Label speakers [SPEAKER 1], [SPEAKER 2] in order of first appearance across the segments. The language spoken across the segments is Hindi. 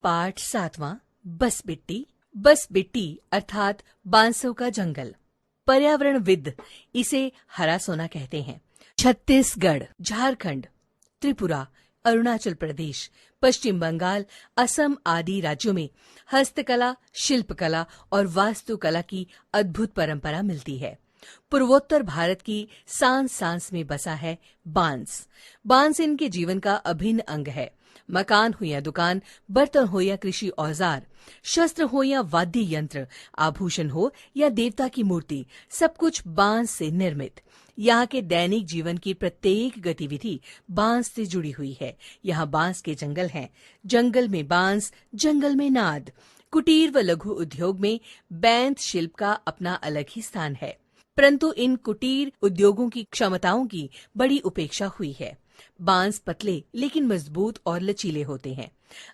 [SPEAKER 1] पाठ 7वां। बस बिट्टी अर्थात बांसों का जंगल। पर्यावरणविद इसे हरा सोना कहते हैं। छत्तीसगढ़, झारखंड, त्रिपुरा, अरुणाचल प्रदेश, पश्चिम बंगाल, असम आदि राज्यों में हस्तकला, शिल्पकला और वास्तुकला की अद्भुत परंपरा मिलती है। पूर्वोत्तर भारत की सांस सांस में बसा है बांस। बांस इनके जीवन का अभिन्न अंग है। मकान हो या दुकान, बर्तन हो या कृषि औजार, शस्त्र हो या वाद्य यंत्र, आभूषण हो या देवता की मूर्ति, सब कुछ बांस से निर्मित। यहाँ के दैनिक जीवन की प्रत्येक गतिविधि बांस से जुड़ी हुई है। यहाँ बांस के जंगल हैं। जंगल में बांस, जंगल में नाद। कुटीर व लघु उद्योग में बैंत शिल्प का अपना अलग ही स्थान है, परंतु इन कुटीर उद्योगों की क्षमताओं की बड़ी उपेक्षा हुई है। बांस पतले लेकिन मजबूत और लचीले होते हैं।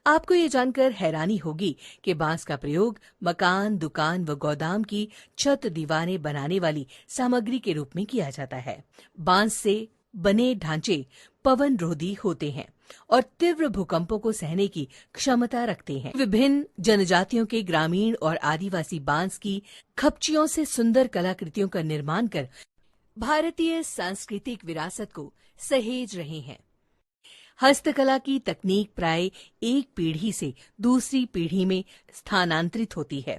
[SPEAKER 1] आपको ये जानकर हैरानी होगी कि बांस का प्रयोग मकान, दुकान व गोदाम की छत दीवारें बनाने वाली सामग्री के रूप में किया जाता है। बांस से बने ढांचे पवन रोधी होते हैं और तीव्र भूकंपों को सहने की क्षमता रखते हैं। विभिन्न जनजातियों के ग्रामीण और आदिवासी बांस की खपचियों से सुंदर कलाकृतियों का निर्माण कर भारतीय सांस्कृतिक विरासत को सहेज रहे हैं। हस्तकला की तकनीक प्राय एक पीढ़ी से दूसरी पीढ़ी में स्थानांतरित होती है।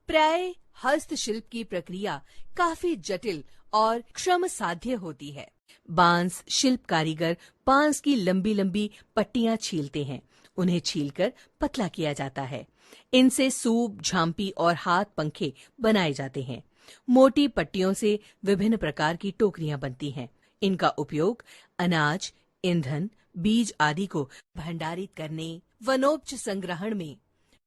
[SPEAKER 1] प्राय हस्तशिल्प की प्रक्रिया काफी जटिल और श्रम साध्य होती है। बांस शिल्प कारीगर बांस की लंबी लंबी पट्टियां छीलते हैं। उन्हें छीलकर पतला किया जाता है। इनसे सूप, झांपी और हाथ पंखे बनाए जाते हैं। मोटी पट्टियों से विभिन्न प्रकार की टोकरियां बनती हैं। इनका उपयोग अनाज, ईंधन, बीज आदि को भंडारित करने, वनोपज संग्रहण में,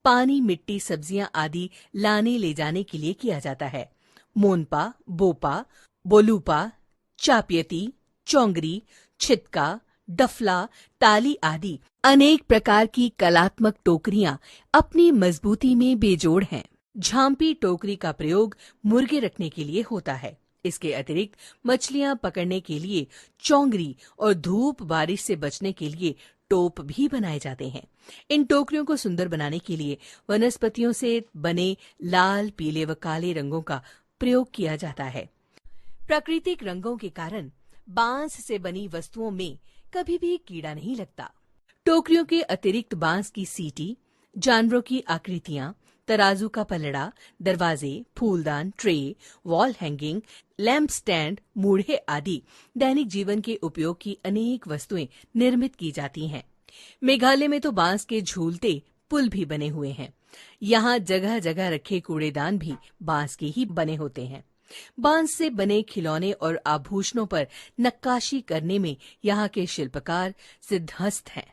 [SPEAKER 1] पानी, मिट्टी, सब्जियां आदि लाने ले जाने के लिए किया जाता है। मोनपा, बोपा, बोलूपा, चापियती, चौंगरी, छितका, डफला, ताली आदि अनेक प्रकार की कलात्मक टोकरियां अपनी मजबूती में बेजोड़ हैं। झांपी टोकरी का प्रयोग मुर्गे रखने के लिए होता है। इसके अतिरिक्त मछलियां पकड़ने के लिए चौंगरी और धूप बारिश से बचने के लिए टोप भी बनाए जाते हैं। इन टोकरियों को सुंदर बनाने के लिए वनस्पतियों से बने लाल, पीले व काले रंगों का प्रयोग किया जाता है। प्राकृतिक रंगों के कारण बांस से बनी वस्तुओं में कभी भी कीड़ा नहीं लगता। टोकरियों के अतिरिक्त बांस की सीटी, जानवरों की आकृतियां, तराजू का पलड़ा, दरवाजे, फूलदान, tray, wall hanging, lamp stand, मूढ़े आदि दैनिक जीवन के उपयोग की अनेक वस्तुएं निर्मित की जाती हैं। मेघालय में तो बांस के झूलते पुल भी बने हुए हैं। यहाँ जगह जगह रखे कूड़ेदान भी बांस के ही बने होते हैं। बांस से बने खिलौने और आभूषणों पर नक्काशी करने में यहाँ के शिल्पकार सिद्धहस्त हैं।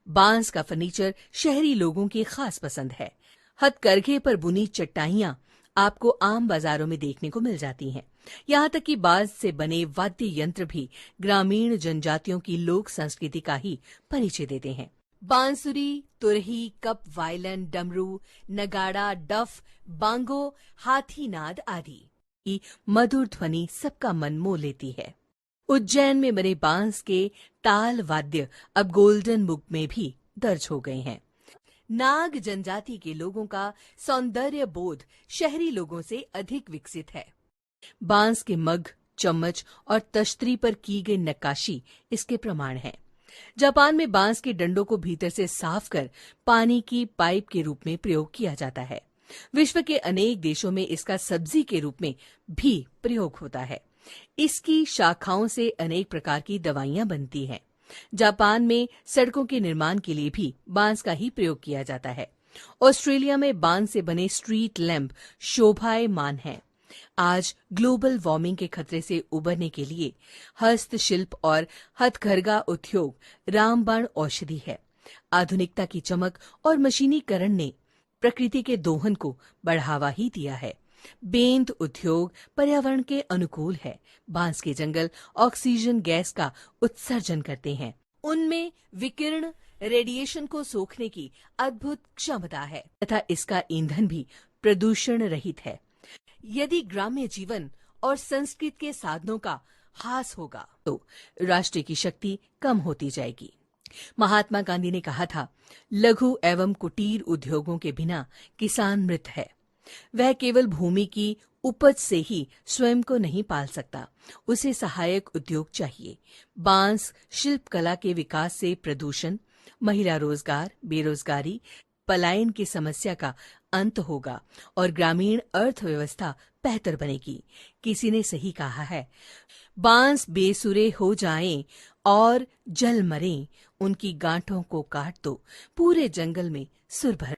[SPEAKER 1] बांस का फर्नीचर शहरी लोगों की खास पसंद है। हथकरघे पर बुनी चटाइयां आपको आम बाजारों में देखने को मिल जाती हैं। यहाँ तक कि बांस से बने वाद्य यंत्र भी ग्रामीण जनजातियों की लोक संस्कृति का ही परिचय देते हैं। बांसुरी, तुरही, कप, वायलन, डमरू, नगाड़ा, डफ, बांगो, हाथीनाद आदि की मधुर ध्वनि सबका मन मोह लेती है। उज्जैन में बने बांस के ताल वाद्य अब गोल्डन बुक में भी दर्ज हो गए हैं। नाग जनजाति के लोगों का सौंदर्य बोध शहरी लोगों से अधिक विकसित है। बांस के मग, चम्मच और तश्तरी पर की गई नक्काशी इसके प्रमाण है। जापान में बांस के डंडों को भीतर से साफ कर पानी की पाइप के रूप में प्रयोग किया जाता है। विश्व के अनेक देशों में इसका सब्जी के रूप में भी प्रयोग होता है। इसकी शाखाओं से अनेक प्रकार की दवाइयां बनती हैं। जापान में सड़कों के निर्माण के लिए भी बांस का ही प्रयोग किया जाता है। ऑस्ट्रेलिया में बांस से बने स्ट्रीट लैंप शोभायमान हैं। आज ग्लोबल वार्मिंग के खतरे से उबरने के लिए हस्तशिल्प और हथकरघा उद्योग रामबाण औषधि है। आधुनिकता की चमक और मशीनीकरण ने प्रकृति के दोहन को बढ़ावा ही दिया है। बेंत उद्योग पर्यावरण के अनुकूल है। बांस के जंगल ऑक्सीजन गैस का उत्सर्जन करते हैं। उनमें विकिरण रेडिएशन को सोखने की अद्भुत क्षमता है तथा इसका ईंधन भी प्रदूषण रहित है। यदि ग्राम्य जीवन और संस्कृत के साधनों का ह्रास होगा तो राष्ट्र की शक्ति कम होती जाएगी। महात्मा गांधी ने कहा था, लघु एवं कुटीर उद्योगों के बिना किसान मृत है। वह केवल भूमि की उपज से ही स्वयं को नहीं पाल सकता, उसे सहायक उद्योग चाहिए। बांस शिल्पकला के विकास से प्रदूषण, महिला रोजगार, बेरोजगारी, पलायन की समस्या का अंत होगा और ग्रामीण अर्थव्यवस्था बेहतर बनेगी। किसी ने सही कहा है, बांस बेसुरे हो जाएं और जल मरें, उनकी गांठों को काट दो, पूरे जंगल में सुर भर